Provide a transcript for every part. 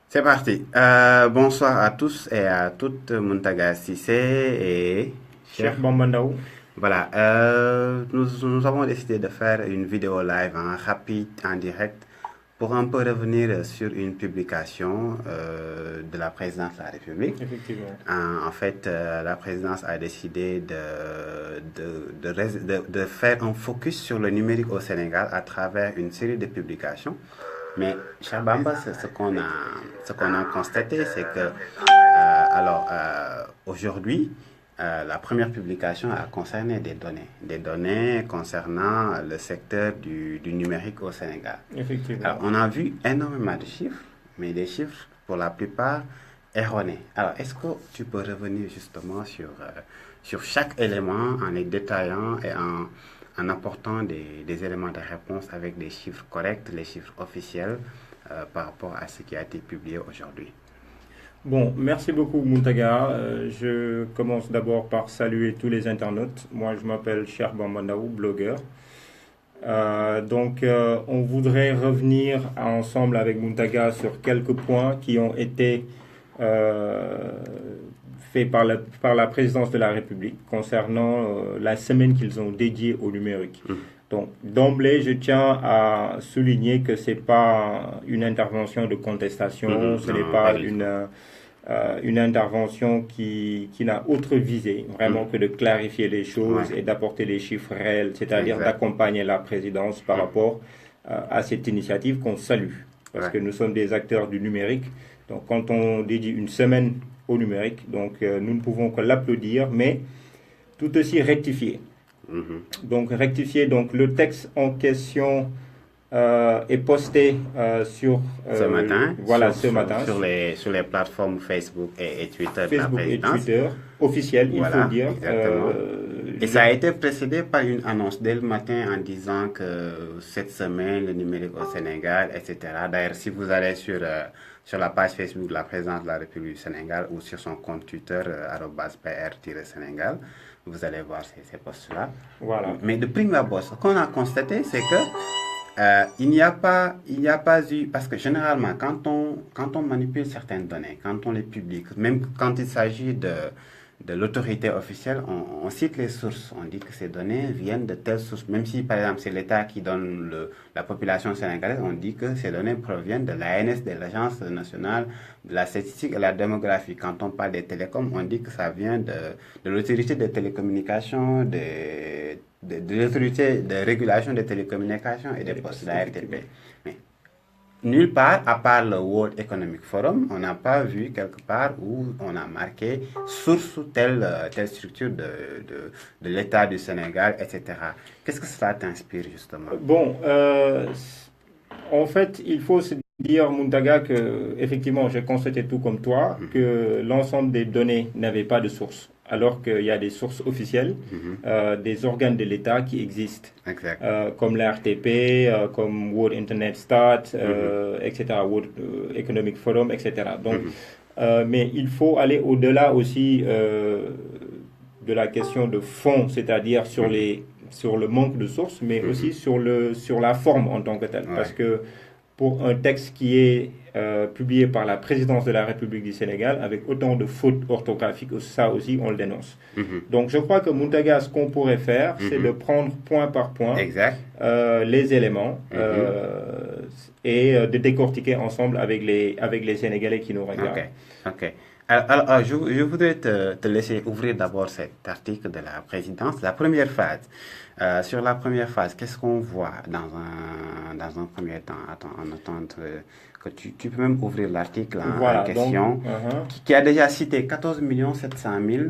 C'est parti. Bonsoir à tous et à toutes. Muntaga Sissé et Cheikh. Cheikh Bambandao. Voilà. Nous avons décidé de faire une vidéo live en rapide, en direct, pour un peu revenir sur une publication de la présidence de la République. Effectivement. La présidence a décidé de faire un focus sur le numérique au Sénégal à travers une série de publications. Mais, cher Bamba, ce qu'on a constaté, c'est que, aujourd'hui, la première publication a concerné des données concernant le secteur du numérique au Sénégal. Alors, Effectivement. on a vu énormément de chiffres, mais des chiffres, pour la plupart, erronés. Alors, est-ce que tu peux revenir justement sur chaque élément en les détaillant et en apportant des éléments de réponse avec des chiffres corrects, les chiffres officiels par rapport à ce qui a été publié aujourd'hui? Bon, merci beaucoup Muntaga. Je commence d'abord par saluer tous les internautes. Moi, je m'appelle Cheikh Bambandao, blogueur. On voudrait revenir ensemble avec Muntaga sur quelques points qui ont été euh, faits par la présidence de la République concernant la semaine qu'ils ont dédiée au numérique. Donc, d'emblée, je tiens à souligner que ce n'est pas une intervention de contestation, ce n'est Non, pas pas du tout. une intervention qui n'a autre visée vraiment que de clarifier les choses Ouais, et d'apporter des chiffres réels, c'est-à-dire exact. d'accompagner la présidence par rapport à cette initiative qu'on salue, parce Ouais. que nous sommes des acteurs du numérique. Donc, quand on dédie une semaine au numérique, nous ne pouvons que l'applaudir, mais tout aussi rectifier. Mhm. Donc rectifier, donc le texte en question est posté sur Ce matin, voilà ce matin sur les plateformes Facebook et Twitter de la Facebook et présidence. Twitter officiel, il faut Voilà, dire. exactement. Et ça a été précédé par une annonce dès le matin en disant que cette semaine, le numérique au Sénégal, etc. D'ailleurs, si vous allez sur la page Facebook de la présidence de la République du Sénégal ou sur son compte Twitter, @pr-sénégal, vous allez voir ces posts-là. Voilà. Mais de prime abord, ce qu'on a constaté, c'est que il n'y a pas eu, parce que généralement, quand on manipule certaines données, quand on les publie, même quand il s'agit de l'autorité officielle, on cite les sources. On dit que ces données viennent de telles sources. Même si, par exemple, c'est l'État qui donne la population sénégalaise, on dit que ces données proviennent de l'ANS, de l'Agence nationale de la statistique et de la démographie. Quand on parle des télécoms, on dit que ça vient de l'autorité des télécommunications, de l'autorité de régulation des télécommunications et des postes, la RTP. Mais nulle part, à part le World Economic Forum, on n'a pas vu quelque part où on a marqué source telle structure de l'État du Sénégal, etc. Qu'est-ce que cela t'inspire justement? Bon, en fait, il faut se dire, Muntaga, que effectivement, j'ai constaté tout comme toi que l'ensemble des données n'avaient pas de source, alors qu'il y a des sources officielles, des organes de l'État qui existent, Exact. comme la RTP, comme World Internet Stat, etc., World Economic Forum, etc. Mais il faut aller au-delà aussi de la question de fond, c'est-à-dire sur le manque de sources, mais aussi sur la forme en tant que telle. Parce Ouais. que pour un texte qui est publié par la présidence de la République du Sénégal avec autant de fautes orthographiques, ça aussi on le dénonce. Donc je crois que Muntaga, ce qu'on pourrait faire, c'est de prendre point par point Exact. les éléments et de décortiquer ensemble avec les Sénégalais qui nous regardent. Ok. Ok. Je voudrais te laisser ouvrir d'abord cet article de la présidence. La première phase. Sur la première phase, qu'est-ce qu'on voit dans un premier temps? Attends, en attendant que tu peux même ouvrir l'article en Voilà, question, qui a déjà cité 14 700 000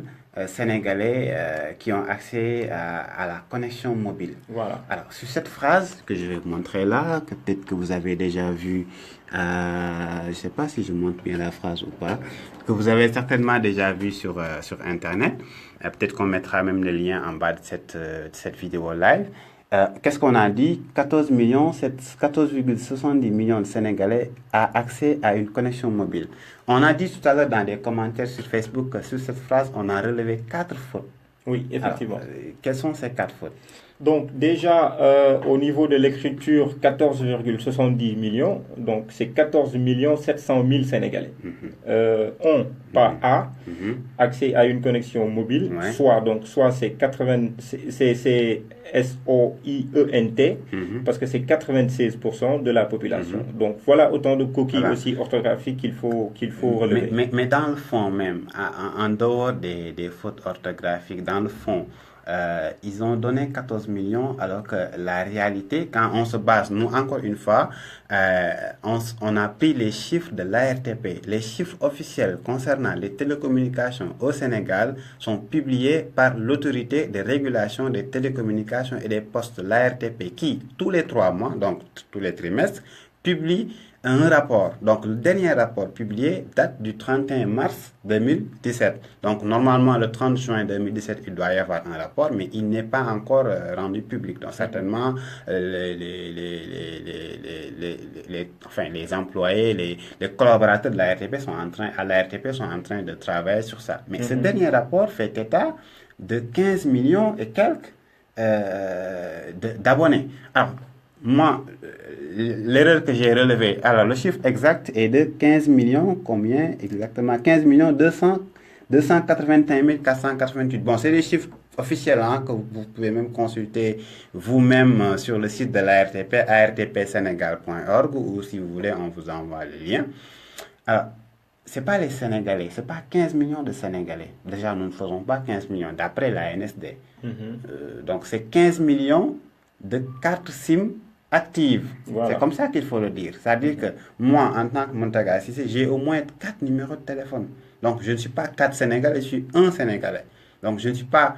Sénégalais qui ont accès à la connexion mobile. voilà. Alors, sur cette phrase que je vais vous montrer là, que peut-être que vous avez déjà vu, je ne sais pas si je montre bien la phrase ou pas, que vous avez certainement déjà vu sur Internet. Peut-être qu'on mettra même le lien en bas de cette vidéo live. Qu'est-ce qu'on a dit? 14,70 millions de Sénégalais ont accès à une connexion mobile. On a dit tout à l'heure dans des commentaires sur Facebook que sur cette phrase, on a relevé 4 fautes. Oui, Alors, effectivement. quelles sont ces 4 fautes? Donc déjà, au niveau de l'écriture, 14,70 millions, donc c'est 14 700 000 Sénégalais ont, par A, accès à une connexion mobile, Ouais. soit c'est 80, c'est SOIENT, parce que c'est 96% de la population. Donc voilà autant de coquilles Voilà. aussi orthographiques qu'il faut relever. Mais dans le fond même, en dehors des fautes orthographiques, dans le fond, ils ont donné 14 millions alors que la réalité, quand on se base, nous encore une fois, on a pris les chiffres de l'ARTP. Les chiffres officiels concernant les télécommunications au Sénégal sont publiés par l'autorité de régulation des télécommunications et des postes, l'ARTP, qui, tous les 3 mois, donc tous les trimestres, publie un rapport. Donc, le dernier rapport publié date du 31 mars 2017. Donc, normalement, le 30 juin 2017, il doit y avoir un rapport, mais il n'est pas encore rendu public. Donc, certainement, les employés, les collaborateurs de la RTP sont en train de travailler sur ça. Mais ce dernier rapport fait état de 15 millions et quelques d'abonnés. Alors, moi, l'erreur que j'ai relevée, alors le chiffre exact est de 15 millions, combien exactement? 15 millions 281 488. Bon, c'est des chiffres officiels que vous pouvez même consulter vous-même sur le site de l'ARTP, artpsenegal.org, ou si vous voulez, on vous envoie le lien. Alors, ce n'est pas les Sénégalais, ce n'est pas 15 millions de Sénégalais. Déjà, nous ne faisons pas 15 millions, d'après la NSD. Donc, c'est 15 millions de cartes SIM actives. Voilà. C'est comme ça qu'il faut le dire. C'est-à-dire que moi, en tant que Mountaga Cissé, j'ai au moins 4 numéros de téléphone. Donc, je ne suis pas 4 Sénégalais, je suis un Sénégalais. Donc, je ne suis pas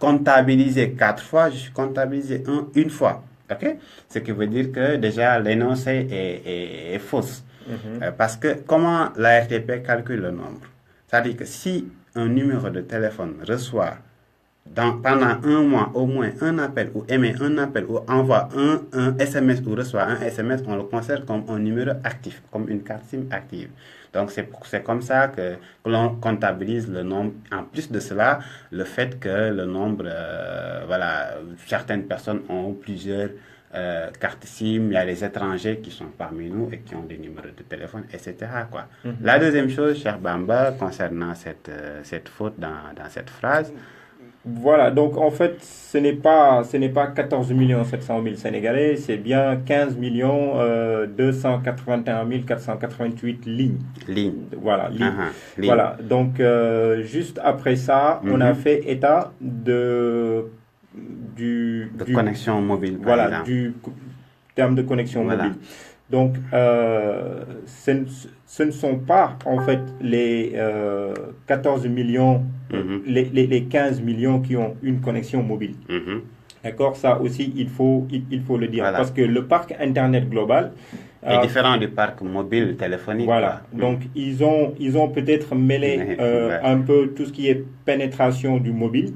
comptabilisé 4 fois, je suis comptabilisé une fois. OK? Ce qui veut dire que déjà, l'énoncé est fausse. Parce que comment la RTP calcule le nombre? C'est-à-dire que si un numéro de téléphone reçoit pendant un mois au moins un appel ou émet un appel ou envoie un SMS ou reçoit un SMS, on le considère comme un numéro actif, comme une carte SIM active. Donc c'est comme ça que l'on comptabilise le nombre. En plus de cela, le fait que le nombre, certaines personnes ont plusieurs cartes SIM, il y a les étrangers qui sont parmi nous et qui ont des numéros de téléphone, etc. quoi. La deuxième chose, cher Bamba, concernant cette faute dans cette phrase. Voilà, donc en fait, ce n'est pas 14 700 000 Sénégalais, c'est bien 15 281 488 lignes. Voilà, lignes. Ligne. Voilà, donc juste après ça, on a fait état de connexion mobile, par voilà, exemple. du terme de connexion mobile. Donc, ce ne sont pas, en fait, les 14 millions, les 15 millions qui ont une connexion mobile. D'accord? Ça aussi, il faut le dire. Parce que le parc Internet global est différent du parc mobile téléphonique. Voilà. Donc, ils ont peut-être mêlé un peu tout ce qui est pénétration du mobile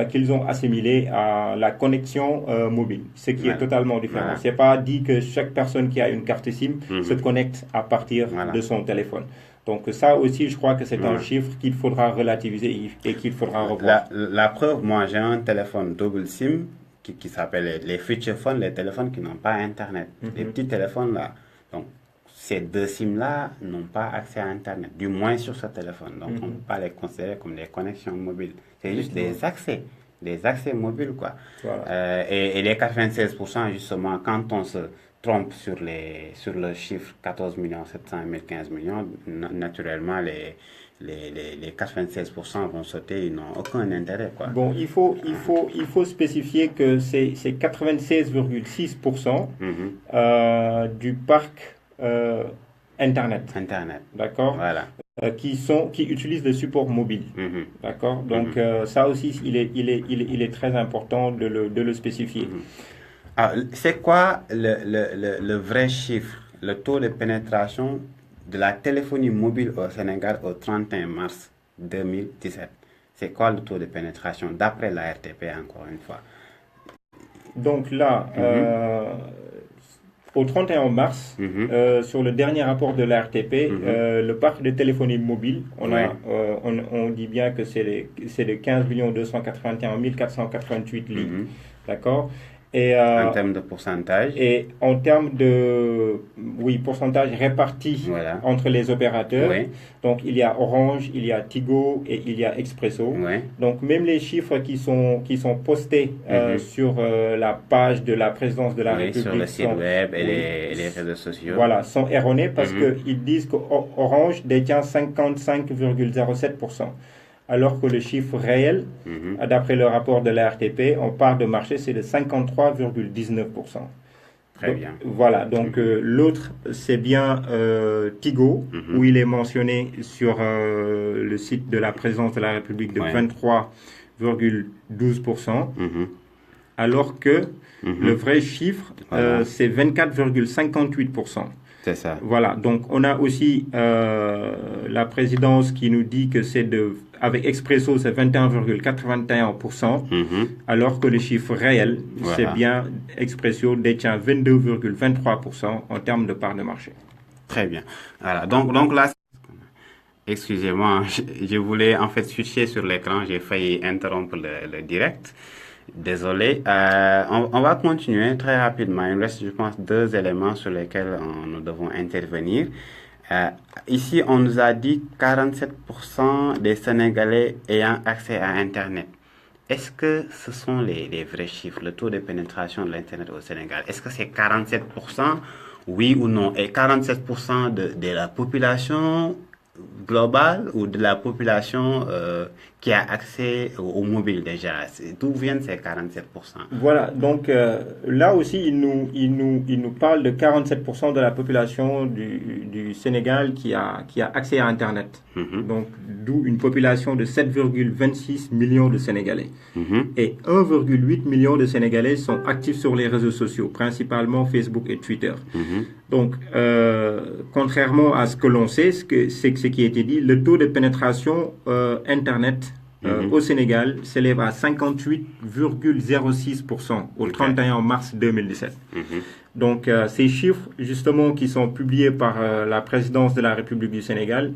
qu'ils ont assimilé à la connexion mobile, ce qui est totalement différent. C'est pas dit que chaque personne qui a une carte SIM se connecte à partir de son téléphone. Donc ça aussi, je crois que c'est un chiffre qu'il faudra relativiser et qu'il faudra revoir. La preuve, moi j'ai un téléphone double SIM qui s'appelle les feature phones, les téléphones qui n'ont pas Internet. Les petits téléphones là. Donc ces deux SIM-là n'ont pas accès à Internet, du moins sur ce téléphone. Donc on ne peut pas les considérer comme des connexions mobiles. C'est juste des accès mobiles quoi. Voilà. Et les 96%, justement, quand on se trompe sur le chiffre 14 700 000, 15 millions, naturellement les 96% vont sauter, ils n'ont aucun intérêt quoi. Bon, il faut spécifier que c'est 96,6% du parc Internet. D'accord? Voilà. Qui utilisent le support mobile. D'accord? Donc ça aussi, il est très important de le spécifier. C'est quoi le vrai chiffre, le taux de pénétration de la téléphonie mobile au Sénégal au 31 mars 2017? C'est quoi le taux de pénétration d'après la RTP, encore une fois? Donc là, au 31 mars, sur le dernier rapport de l'ARTP, le parc de téléphonie mobile, on dit bien que c'est de 15 281 488 lignes. D'accord? Et, en termes de pourcentage. Et en termes de pourcentage réparti entre les opérateurs. Donc, il y a Orange, il y a Tigo et il y a Expresso. Donc, même les chiffres qui sont postés sur la page de la présidence de la République. Sur le site web et les réseaux sociaux. Voilà, sont erronés parce qu'ils disent qu'Orange détient 55,07%. Alors que le chiffre réel, d'après le rapport de la RTP, en part de marché, c'est de 53,19%. Très bien. Voilà, donc l'autre, c'est bien Tigo, où il est mentionné sur le site de la présidence de la République de 23,12%, alors que le vrai chiffre, c'est 24,58%. C'est ça. Voilà, donc on a aussi la présidence qui nous dit que avec Expresso, c'est 21,81%, alors que le chiffre réel, c'est bien Expresso détient 22,23% en termes de part de marché. Très bien. Voilà, donc là, excusez-moi, je voulais en fait switcher sur l'écran, j'ai failli interrompre le direct. Désolé. On va continuer très rapidement. Il me reste, je pense, 2 éléments sur lesquels nous devons intervenir. Ici, on nous a dit 47% des Sénégalais ayant accès à Internet. Est-ce que ce sont les vrais chiffres, le taux de pénétration de l'Internet au Sénégal? Est-ce que c'est 47%, oui ou non? Et 47% de la population globale ou de la population qui a accès au mobile déjà? D'où viennent ces 47%? Voilà, donc là aussi, il nous parle de 47% de la population du Sénégal qui a accès à Internet. Donc, d'où une population de 7,26 millions de Sénégalais. Et 1,8 million de Sénégalais sont actifs sur les réseaux sociaux, principalement Facebook et Twitter. Donc, contrairement à ce que l'on sait, ce qui a été dit, le taux de pénétration Internet au Sénégal s'élève à 58,06% au 31 mars 2017. Donc, ces chiffres, justement, qui sont publiés par la présidence de la République du Sénégal,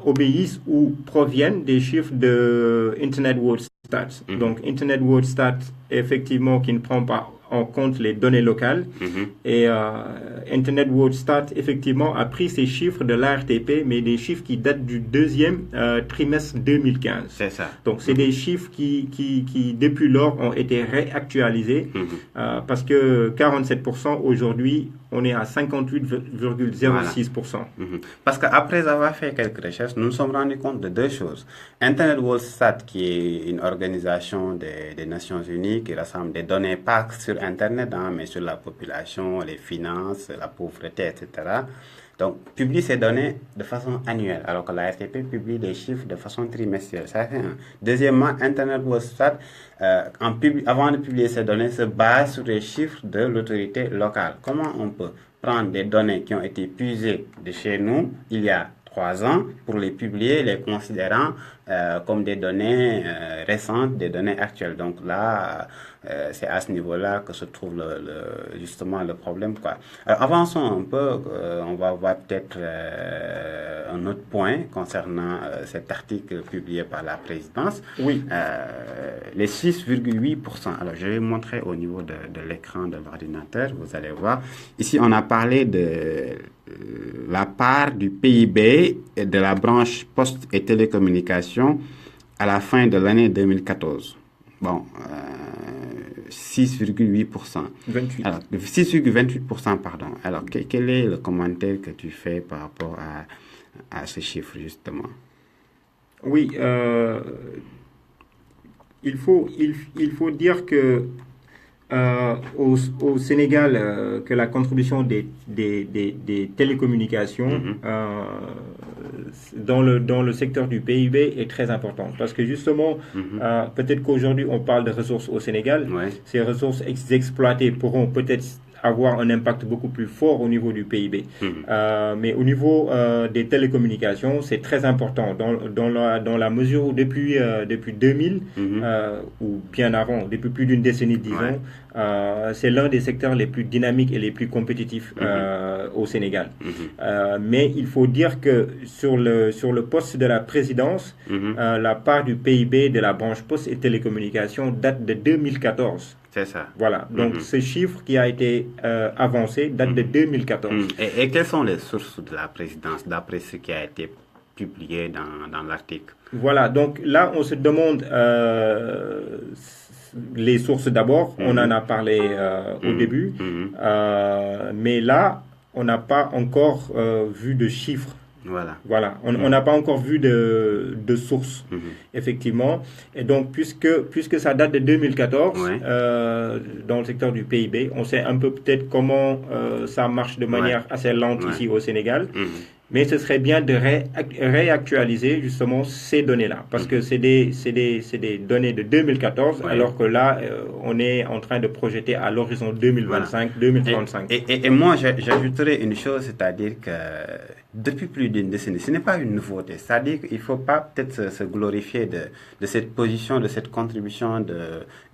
obéissent ou proviennent des chiffres de Internet World Stats. Donc, Internet World Stats, effectivement, qui ne prend pas en compte les données locales. Et Internet World Stats, effectivement, a pris ces chiffres de l'ARTP, mais des chiffres qui datent du deuxième trimestre 2015. C'est ça. Donc, c'est des chiffres qui, depuis lors, ont été réactualisés parce que 47%, aujourd'hui, on est à 58,06%. Parce qu'après avoir fait quelques recherches, nous nous sommes rendus compte de 2 choses. Internet World Stat, qui est une organisation des Nations Unies qui rassemble des données pas sur Internet, mais sur la population, les finances, la pauvreté, etc. Donc, publie ces données de façon annuelle, alors que la RTP publie des chiffres de façon trimestrielle. Ça, c'est un. Deuxièmement, Internet World Stat, avant de publier ces données, se base sur les chiffres de l'autorité locale. Comment on peut prendre des données qui ont été puisées de chez nous il y a 3 ans pour les publier, les considérant comme des données récentes, des données actuelles. Donc là, c'est à ce niveau-là que se trouve justement le problème, quoi. Alors, avançons un peu, on va voir peut-être un autre point concernant cet article publié par la présidence. Oui. Les 6,8%. Alors, je vais montrer au niveau de l'écran de l'ordinateur, vous allez voir. Ici, on a parlé de la part du PIB et de la branche poste et télécommunications à la fin de l'année 2014. Bon, 6,8%. 28. Alors, 6,28%, pardon. Alors, quel est le commentaire que tu fais par rapport à ce chiffre, justement? Oui, il faut dire que au Sénégal, que la contribution des télécommunications dans le secteur du PIB est très importante. Parce que justement, peut-être qu'aujourd'hui on parle de ressources au Sénégal, ces ressources exploitées pourront peut-être avoir un impact beaucoup plus fort au niveau du PIB. Mais au niveau des télécommunications, c'est très important dans la mesure où depuis 2000 ou bien avant, depuis plus d'une décennie, disons, c'est l'un des secteurs les plus dynamiques et les plus compétitifs au Sénégal. Mais il faut dire que sur le poste de la présidence, la part du PIB de la branche poste et télécommunications date de 2014. C'est ça. Voilà, donc ce chiffre qui a été avancé date de 2014. Et quelles sont les sources de la présidence, d'après ce qui a été publié dans l'article? Voilà, donc là, on se demande les sources d'abord. On en a parlé au début. Mais là, on n'a pas encore vu de chiffres. Voilà. On n'a pas encore vu de source, effectivement. Et donc, puisque ça date de 2014, dans le secteur du PIB, on sait un peu peut-être comment ça marche de manière assez lente ici au Sénégal. Mais ce serait bien de réactualiser justement ces données-là, parce que c'est des données de 2014, alors que là, on est en train de projeter à l'horizon 2025-2035. Et moi, j'ajouterais une chose, c'est-à-dire que depuis plus d'une décennie, ce n'est pas une nouveauté. C'est-à-dire qu'il ne faut pas peut-être se glorifier de cette position, de cette contribution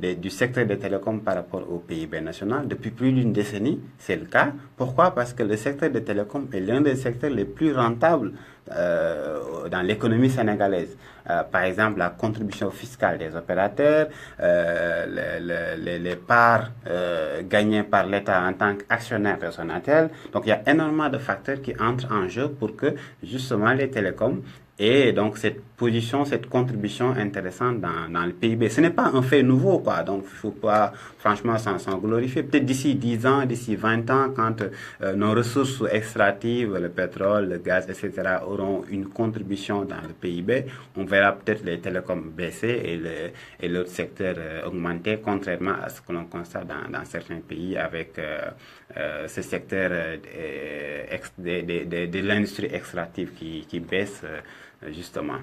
du secteur des télécoms par rapport au PIB national. Depuis plus d'une décennie, c'est le cas. Pourquoi? Parce que le secteur des télécoms est l'un des secteurs les plus rentables dans l'économie sénégalaise. Par exemple, la contribution fiscale des opérateurs, les parts gagnées par l'État en tant qu'actionnaire de Sonatel. Donc, il y a énormément de facteurs qui entrent en jeu pour que, justement, les télécoms aient donc cette position, cette contribution intéressante dans le PIB. Ce n'est pas un fait nouveau, quoi. Donc, il ne faut pas, franchement, s'en glorifier. Peut-être d'ici 10 ans, d'ici 20 ans, quand nos ressources extractives, le pétrole, le gaz, etc., auront une contribution dans le PIB, on verra peut-être les télécoms baisser et l'autre secteur augmenter, contrairement à ce que l'on constate dans certains pays avec ce secteur de l'industrie extractive qui baisse, justement.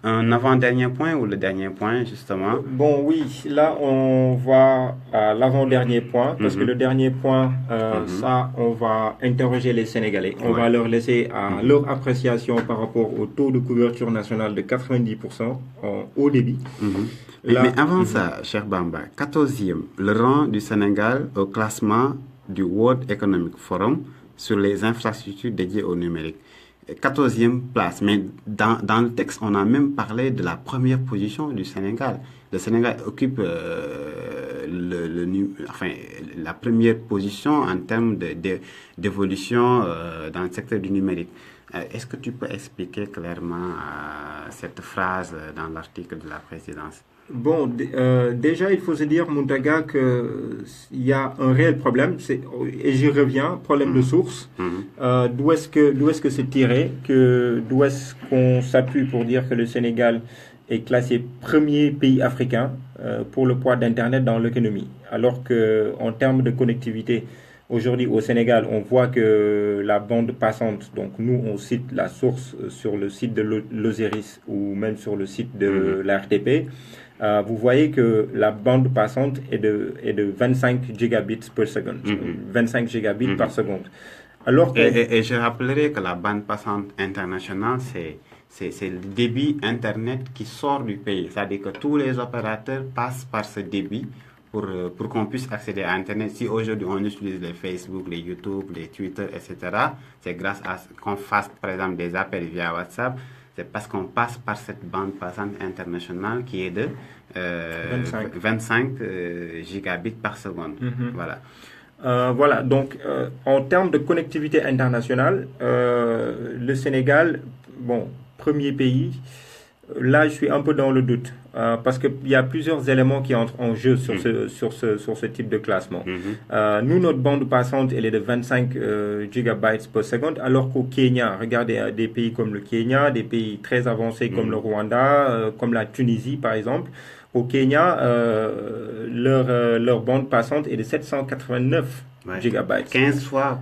Un avant-dernier point ou le dernier point, justement? Bon, oui, là, on va à l'avant-dernier point, parce que le dernier point, ça, on va interroger les Sénégalais. On va leur laisser à leur appréciation par rapport au taux de couverture nationale de 90% en haut débit. Là, mais avant ça, cher Bamba, 14e, le rang du Sénégal au classement du World Economic Forum sur les infrastructures dédiées au numérique. 14e place, mais dans le texte, on a même parlé de la première position du Sénégal. Le Sénégal occupe la première position en termes d'évolution dans le secteur du numérique. Est-ce que tu peux expliquer clairement cette phrase dans l'article de la présidence? Bon, déjà, il faut se dire, Mountaga, qu'il y a un réel problème, et j'y reviens, problème de source. D'où est-ce que c'est tiré, d'où est-ce qu'on s'appuie pour dire que le Sénégal est classé premier pays africain pour le poids d'Internet dans l'économie, alors qu'en termes de connectivité, aujourd'hui au Sénégal, on voit que la bande passante, donc nous on cite la source sur le site de l'Osiris ou même sur le site de la RTP, vous voyez que la bande passante est de 25 gigabits per seconde, 25 gigabits par seconde. Alors que... et je rappellerai que la bande passante internationale, c'est le débit Internet qui sort du pays. C'est-à-dire que tous les opérateurs passent par ce débit pour qu'on puisse accéder à Internet. Si aujourd'hui on utilise les Facebook, les YouTube, les Twitter, etc., c'est grâce à qu'on fasse par exemple des appels via WhatsApp. C'est parce qu'on passe par cette bande passante internationale qui est de 25 gigabits par seconde. Voilà. Voilà, donc en termes de connectivité internationale, le Sénégal, bon, premier pays, là je suis un peu dans le doute, parce qu'il y a plusieurs éléments qui entrent en jeu sur ce type de classement. Nous, notre bande passante, elle est de 25 gigabytes par seconde, alors qu'au Kenya, regardez des pays comme le Kenya, des pays très avancés comme le Rwanda, comme la Tunisie par exemple, au Kenya, leur bande passante est de 789 gigabytes. 15 fois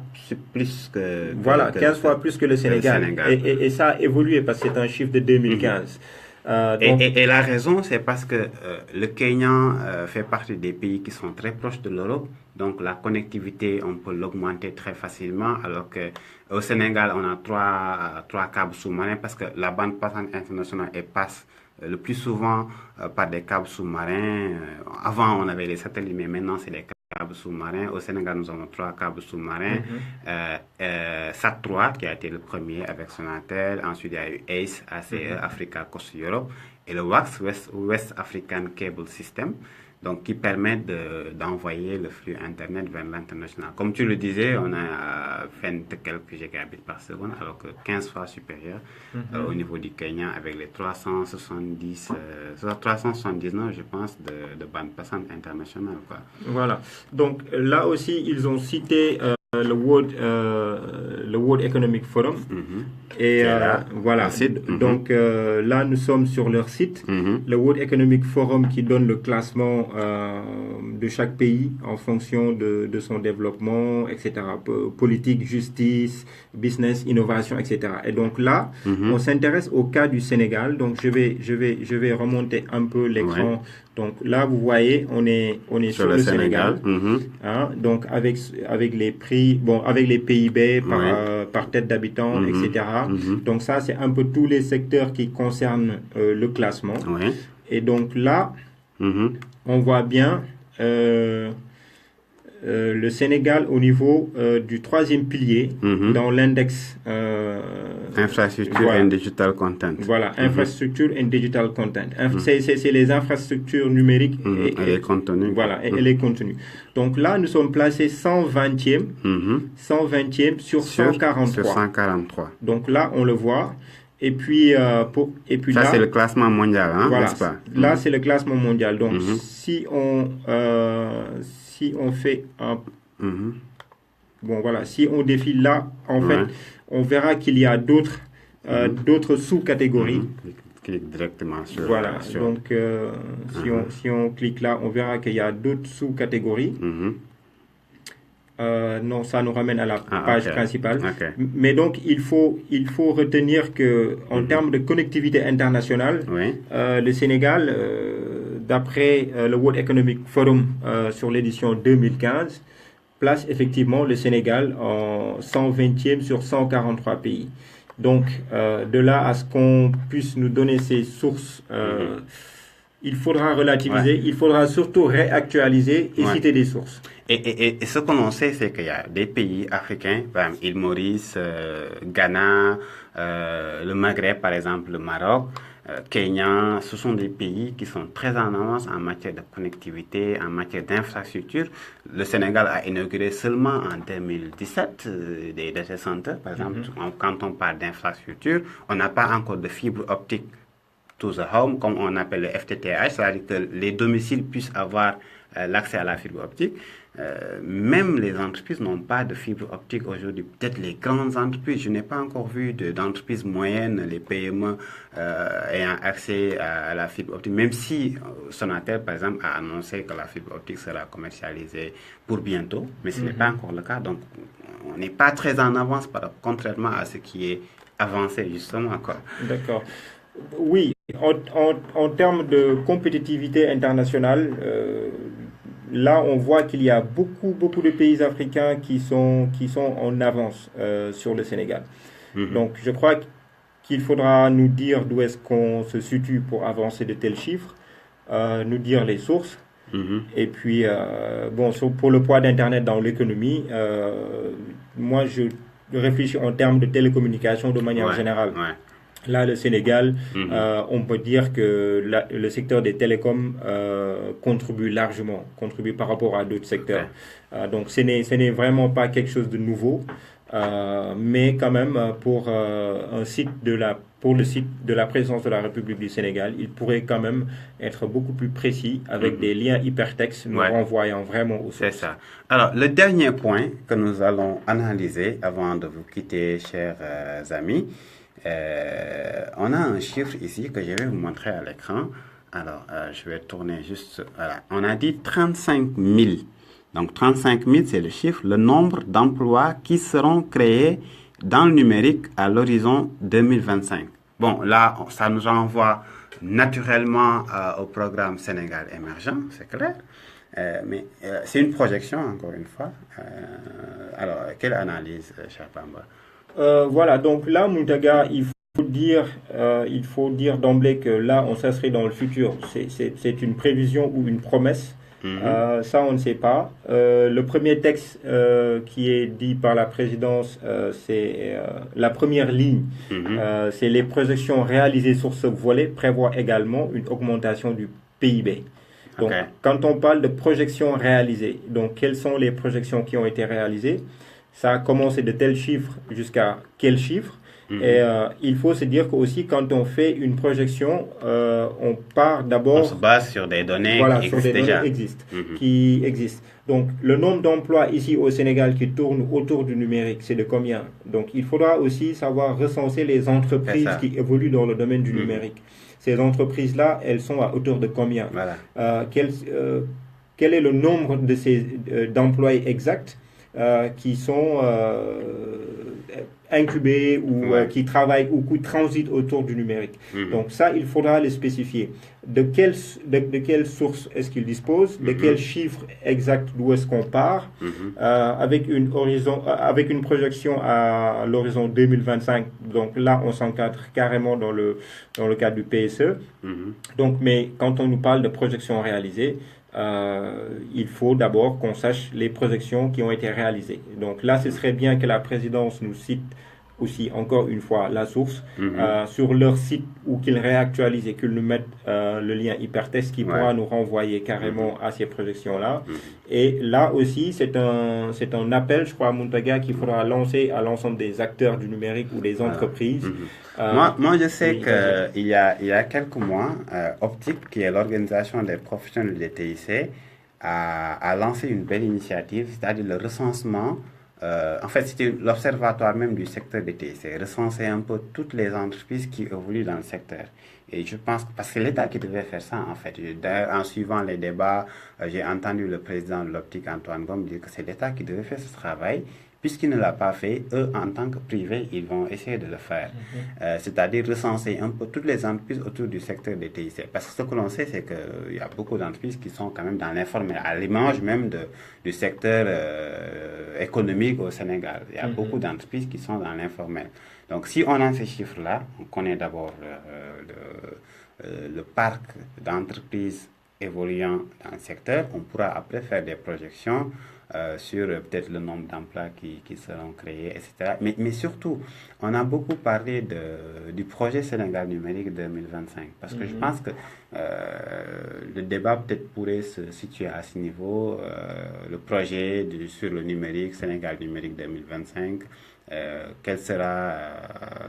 plus que... Voilà, 15 fois plus que le Sénégal. Et ça a évolué parce que c'est un chiffre de 2015. Et la raison, c'est parce que le Kenya fait partie des pays qui sont très proches de l'Europe. Donc la connectivité, on peut l'augmenter très facilement, alors que au Sénégal, on a trois câbles sous-marins parce que la bande passante internationale passe le plus souvent par des câbles sous-marins. Avant, on avait les satellites, mais maintenant, c'est des câbles sous-marins. Au Sénégal, nous avons 3 câbles sous-marins. SAT3, qui a été le premier avec Sonatel. Ensuite, il y a eu ACE, Africa Coast Europe. Et le WACS, West African Cable System, donc qui permet d'envoyer le flux Internet vers l'international. Comme tu le disais, on a 20 quelques gigabits par seconde, alors que 15 fois supérieur au niveau du Kenya, avec les 379, je pense, de bande passante internationale, quoi. Voilà. Donc là aussi, ils ont cité le World Economic Forum. Et voilà. Donc là, nous sommes sur leur site. Le World Economic Forum qui donne le classement de chaque pays en fonction de son développement, etc. Politique, justice, business, innovation, etc. Et donc là, on s'intéresse au cas du Sénégal. Donc je vais remonter un peu l'écran. Ouais. Donc là, vous voyez, on est sur le Sénégal. Hein, donc avec les prix, avec les PIB par tête d'habitant, etc. Donc ça, c'est un peu tous les secteurs qui concernent le classement. Et donc là, on voit bien le Sénégal au niveau du 3e pilier dans l'index infrastructure and digital content. Voilà, infrastructure and digital content. C'est les infrastructures numériques et les contenus. Voilà, et les contenus. Donc là, nous sommes placés 120e, 120e sur 143. Sur 143. Donc là, on le voit. Et puis ça, là, c'est le classement mondial, hein, voilà, n'est-ce pas? Là, c'est le classement mondial. Donc, si on fait un... si on défile là, en fait, on verra qu'il y a d'autres sous-catégories. Clique directement sur... Voilà, donc si on clique là, on verra qu'il y a d'autres sous-catégories. Non, ça nous ramène à la page principale. Mais donc, il faut retenir que en termes de connectivité internationale, le Sénégal, d'après le World Economic Forum sur l'édition 2015, place effectivement le Sénégal en 120e sur 143 pays. Donc, de là à ce qu'on puisse nous donner ces sources, il faudra relativiser, il faudra surtout réactualiser et citer des sources. Et ce qu'on sait, c'est qu'il y a des pays africains, par exemple île Maurice, Ghana, le Maghreb, par exemple, le Maroc, Kenya, ce sont des pays qui sont très en avance en matière de connectivité, en matière d'infrastructure. Le Sénégal a inauguré seulement en 2017 des data centers, par exemple. Quand on parle d'infrastructure, on n'a pas encore de fibre optique to the home, comme on appelle le FTTH, c'est-à-dire que les domiciles puissent avoir l'accès à la fibre optique. Même les entreprises n'ont pas de fibre optique aujourd'hui. Peut-être les grandes entreprises, je n'ai pas encore vu d'entreprises moyennes, les PME ayant accès à la fibre optique, même si Sonatel, par exemple, a annoncé que la fibre optique sera commercialisée pour bientôt, mais ce n'est pas encore le cas. Donc, on n'est pas très en avance, contrairement à ce qui est avancé, justement, quoi. D'accord. Oui, en termes de compétitivité internationale, là, on voit qu'il y a beaucoup de pays africains qui sont en avance sur le Sénégal. Donc, je crois qu'il faudra nous dire d'où est-ce qu'on se situe pour avancer de tels chiffres, nous dire les sources. Et puis, pour le poids d'Internet dans l'économie, moi, je réfléchis en termes de télécommunications de manière générale. Là, le Sénégal, on peut dire que le secteur des télécoms contribue largement, contribue par rapport à d'autres secteurs. Donc, ce n'est vraiment pas quelque chose de nouveau, mais quand même, pour le site de la présidence de la République du Sénégal, il pourrait quand même être beaucoup plus précis avec des liens hypertextes nous renvoyant vraiment aux sources. C'est ça. Alors, le dernier point que nous allons analyser avant de vous quitter, chers amis, on a un chiffre ici que je vais vous montrer à l'écran. Alors, je vais tourner juste... Voilà. On a dit 35 000. Donc, 35 000, c'est le chiffre, le nombre d'emplois qui seront créés dans le numérique à l'horizon 2025. Bon, là, ça nous renvoie naturellement au programme Sénégal émergent, c'est clair. Mais c'est une projection, encore une fois. Alors, quelle analyse, cher Bamba? Voilà, donc là, Moutaga, il faut dire d'emblée que là, on s'inscrit dans le futur. C'est une prévision ou une promesse. Ça, on ne sait pas. Le premier texte qui est dit par la présidence, c'est la première ligne. C'est les projections réalisées sur ce volet prévoient également une augmentation du PIB. Donc, quand on parle de projections réalisées, donc quelles sont les projections qui ont été réalisées? Ça a commencé de tels chiffres jusqu'à quels chiffres? Et il faut se dire qu'aussi, quand on fait une projection, on part d'abord... On se base sur des données qui existent. Donc, le nombre d'emplois ici au Sénégal qui tournent autour du numérique, c'est de combien? Donc, il faudra aussi savoir recenser les entreprises qui évoluent dans le domaine du numérique. Ces entreprises-là, elles sont à hauteur de combien? Quel est le nombre d'employés exacts qui sont incubés ou qui travaillent ou qui transitent autour du numérique. Donc ça, il faudra les spécifier. De quelle source est-ce qu'ils disposent? De quels chiffres exacts d'où est-ce qu'on part? Avec une projection à l'horizon 2025. Donc là, on s'encadre carrément dans le cadre du PSE. Donc, mais quand on nous parle de projections réalisées, il faut d'abord qu'on sache les projections qui ont été réalisées. Donc là, ce serait bien que la présidence nous cite aussi, encore une fois, la source sur leur site ou qu'ils réactualisent et qu'ils nous mettent le lien hypertexte qui pourra nous renvoyer carrément à ces projections-là. Et là aussi, c'est un appel, je crois, à Moutaga, qu'il faudra lancer à l'ensemble des acteurs du numérique ou des entreprises. Moi, je sais qu'il y a quelques mois, Optique, qui est l'organisation des professionnels des TIC, a lancé une belle initiative, c'est-à-dire le recensement. En fait, c'était l'observatoire même du secteur des TIC, recenser un peu toutes les entreprises qui évoluent dans le secteur. Et je pense que, parce que c'est l'État qui devait faire ça, en fait. D'ailleurs, en suivant les débats, j'ai entendu le président de l'Optique, Antoine Gomme, dire que c'est l'État qui devait faire ce travail. Puisqu'il ne l'a pas fait, eux, en tant que privés, ils vont essayer de le faire. C'est-à-dire recenser un peu toutes les entreprises autour du secteur des TIC. Parce que ce que l'on sait, c'est qu'il y a beaucoup d'entreprises qui sont quand même dans l'informel, à l'image même du secteur économique au Sénégal. Il y a beaucoup d'entreprises qui sont dans l'informel. Donc, si on a ces chiffres-là, on connaît d'abord le parc d'entreprises évoluant dans le secteur, on pourra après faire des projections sur peut-être le nombre d'emplois qui seront créés, etc. Mais surtout, on a beaucoup parlé du projet Sénégal numérique 2025, parce que je pense que le débat peut-être pourrait se situer à ce niveau, le projet sur le numérique, Sénégal numérique 2025, quel sera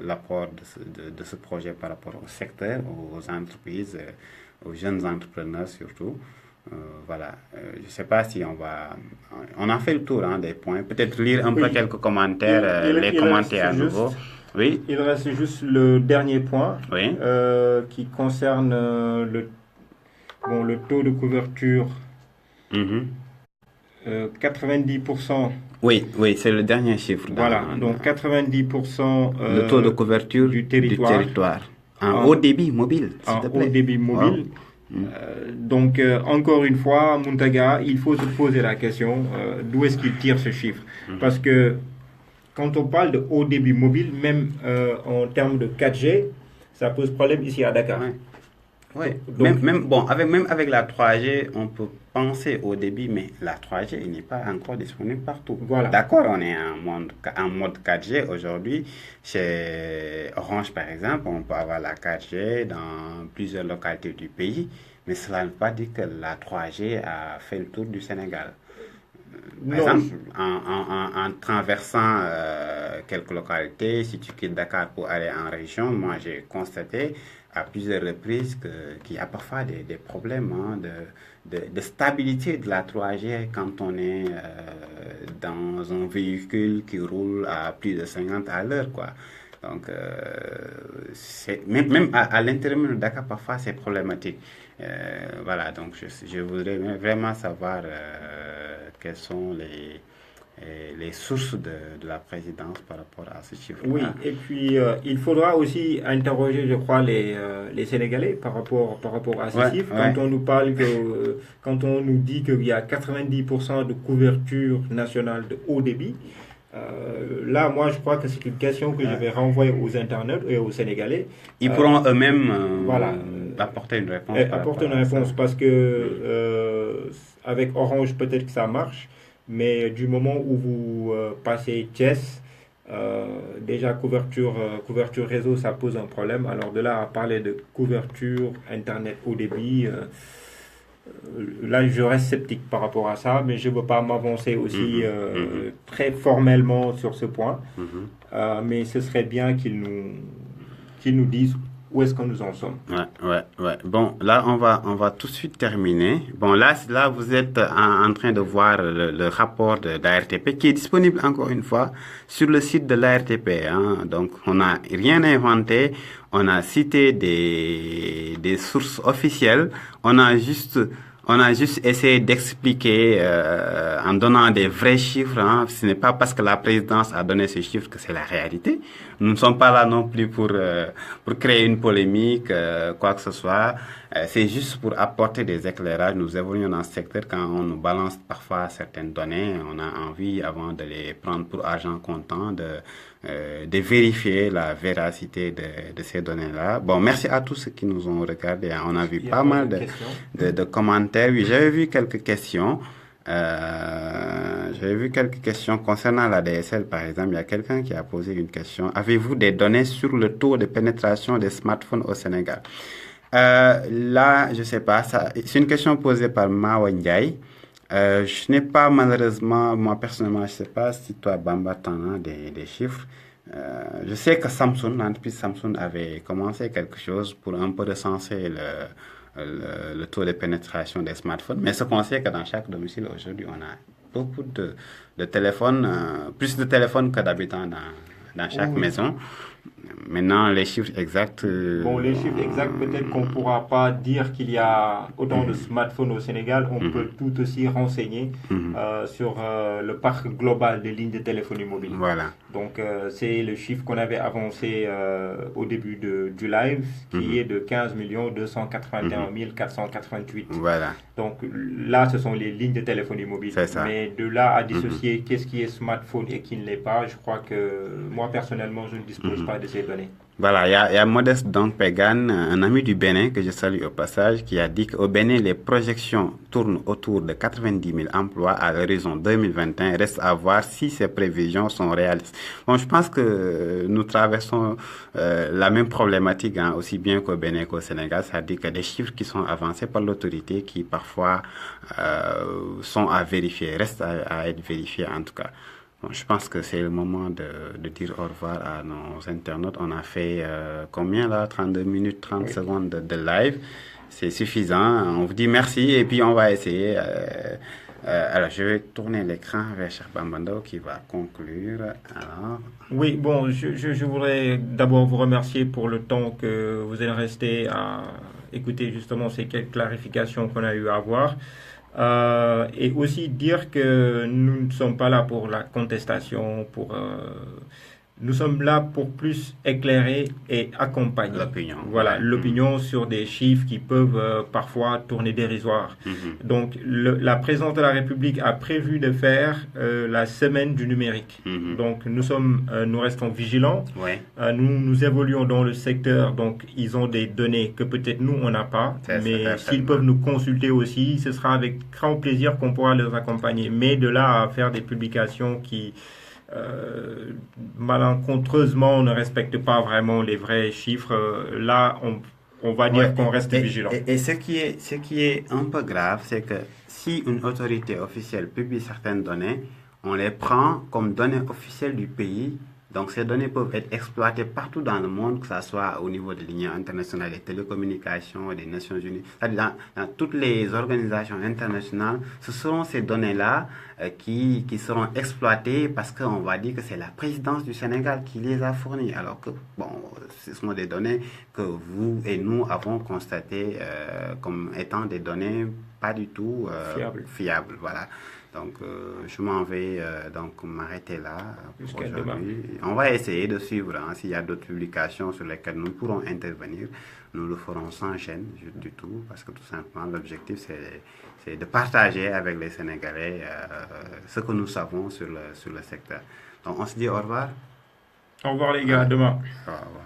l'apport de ce projet par rapport au secteur, aux entreprises, aux jeunes entrepreneurs surtout. Voilà, je ne sais pas si on a fait le tour des points, peut-être lire un peu quelques commentaires, les commentaires à nouveau. Oui. Il reste juste le dernier point qui concerne le taux de couverture. 90%. Oui, c'est le dernier chiffre. Voilà, donc 90% le taux de couverture du territoire. En haut débit mobile, s'il te plaît. En haut débit mobile. Donc, encore une fois, Moutaga, il faut se poser la question d'où est-ce qu'il tire ce chiffre. Parce que quand on parle de haut débit mobile, même en termes de 4G, ça pose problème ici à Dakar. Oui, même avec la 3G, on peut penser au débit, mais la 3G il n'est pas encore disponible partout. Voilà. D'accord, on est en mode 4G aujourd'hui. Chez Orange, par exemple, on peut avoir la 4G dans plusieurs localités du pays, mais cela ne veut pas dire que la 3G a fait le tour du Sénégal. Par exemple, en traversant quelques localités, si tu quittes Dakar pour aller en région, moi j'ai constaté à plusieurs reprises qu'il y a parfois des problèmes de stabilité de la 3G quand on est dans un véhicule qui roule à plus de 50 à l'heure, quoi. Donc, même à l'intérieur de Dakar, parfois, c'est problématique. Voilà, donc je voudrais vraiment savoir quels sont les sources de la présidence par rapport à ce chiffre-là. Oui, et puis il faudra aussi interroger, je crois, les Sénégalais par rapport à ces chiffres. Quand on nous parle quand on nous dit qu'il y a 90% de couverture nationale de haut débit, là, moi, je crois que c'est une question que je vais renvoyer aux internautes et aux Sénégalais. Ils pourront eux-mêmes voilà, apporter une réponse. Apporter une réponse parce que avec Orange, peut-être que ça marche, mais du moment où vous passez Thiès, déjà couverture réseau, ça pose un problème. Alors de là à parler de couverture Internet haut débit, là, je reste sceptique par rapport à ça, mais je ne veux pas m'avancer aussi très formellement sur ce point. Mais ce serait bien qu'ils nous disent où est-ce que nous en sommes. Ouais. Bon, là, on va tout de suite terminer. Bon, là vous êtes en train de voir le rapport de l'ARTP qui est disponible encore une fois sur le site de l'ARTP. Hein. Donc, on n'a rien inventé. On a cité des sources officielles. On a juste essayé d'expliquer en donnant des vrais chiffres. Hein. Ce n'est pas parce que la présidence a donné ces chiffres que c'est la réalité. Nous ne sommes pas là non plus pour créer une polémique, quoi que ce soit. C'est juste pour apporter des éclairages. Nous évoluons dans ce secteur. Quand on nous balance parfois certaines données, on a envie, avant de les prendre pour argent comptant, de vérifier la véracité de ces données-là. Bon, merci à tous ceux qui nous ont regardés. On a vu pas mal de commentaires. Oui, j'avais vu quelques questions. Concernant la DSL, par exemple. Il y a quelqu'un qui a posé une question. Avez-vous des données sur le taux de pénétration des smartphones au Sénégal? Là, je sais pas. C'est une question posée par Mawa Ndiaye. Je n'ai pas, malheureusement, moi personnellement, je sais pas si toi, Bamba, t'en as des chiffres. Je sais que l'entreprise Samsung avait commencé quelque chose pour un peu recenser le taux de pénétration des smartphones. Mais ce qu'on sait que dans chaque domicile aujourd'hui, on a beaucoup de téléphones, plus de téléphones que d'habitants dans chaque maison. Maintenant, les chiffres exacts... Bon, les chiffres exacts, peut-être qu'on ne pourra pas dire qu'il y a autant de smartphones au Sénégal. On peut tout aussi renseigner sur le parc global des lignes de téléphonie mobile. Voilà. Donc, c'est le chiffre qu'on avait avancé au début du live, qui est de 15 281 488. Voilà. Donc, là, ce sont les lignes de téléphonie mobile. C'est ça. Mais de là à dissocier qu'est-ce qui est smartphone et qui ne l'est pas, je crois que moi, personnellement, je ne dispose pas de ces données. Voilà, il y a Modeste Pegan, un ami du Bénin que je salue au passage, qui a dit qu'au Bénin, les projections tournent autour de 90 000 emplois à l'horizon 2021. Reste à voir si ces prévisions sont réalistes. Bon, je pense que nous traversons la même problématique, hein, aussi bien qu'au Bénin qu'au Sénégal. C'est-à-dire que des chiffres qui sont avancés par l'autorité qui parfois sont à vérifier, restent à être vérifiés en tout cas. Bon, je pense que c'est le moment de dire au revoir à nos internautes. On a fait combien là? 32 minutes, 30 secondes de live. C'est suffisant. On vous dit merci et puis on va essayer. Alors, je vais tourner l'écran vers Cheikh Bambando qui va conclure. Alors... Oui, bon, je voudrais d'abord vous remercier pour le temps que vous êtes resté à écouter justement ces quelques clarifications qu'on a eu à avoir. Et aussi dire que nous ne sommes pas là pour la contestation, nous sommes là pour plus éclairer et accompagner l'opinion sur des chiffres qui peuvent parfois tourner dérisoires. Donc la présidence de la République a prévu de faire la semaine du numérique. Donc nous restons vigilants. Nous évoluons dans le secteur, donc ils ont des données que peut-être nous on n'a pas, mais s'ils peuvent nous consulter aussi, ce sera avec grand plaisir qu'on pourra les accompagner. Mais de là à faire des publications qui malencontreusement ne respectent pas vraiment les vrais chiffres, là on va dire qu'on reste vigilant. Et ce qui est un peu grave, c'est que si une autorité officielle publie certaines données, on les prend comme données officielles du pays. Donc ces données peuvent être exploitées partout dans le monde, que ce soit au niveau de l'Union internationale des télécommunications, des Nations Unies, dans toutes les organisations internationales. Ce seront ces données-là qui seront exploitées parce qu'on va dire que c'est la présidence du Sénégal qui les a fournies. Alors que, bon, ce sont des données que vous et nous avons constatées comme étant des données pas du tout Fiable. fiables. Voilà. Donc, je m'en vais donc m'arrêter là pour Jusqu'à demain. aujourd'hui. On va essayer de suivre. S'il y a d'autres publications sur lesquelles nous pourrons intervenir, nous le ferons sans gêne du tout, parce que tout simplement, l'objectif, c'est de partager avec les Sénégalais ce que nous savons sur le secteur. Donc, on se dit au revoir. Au revoir les gars, à demain. Au revoir.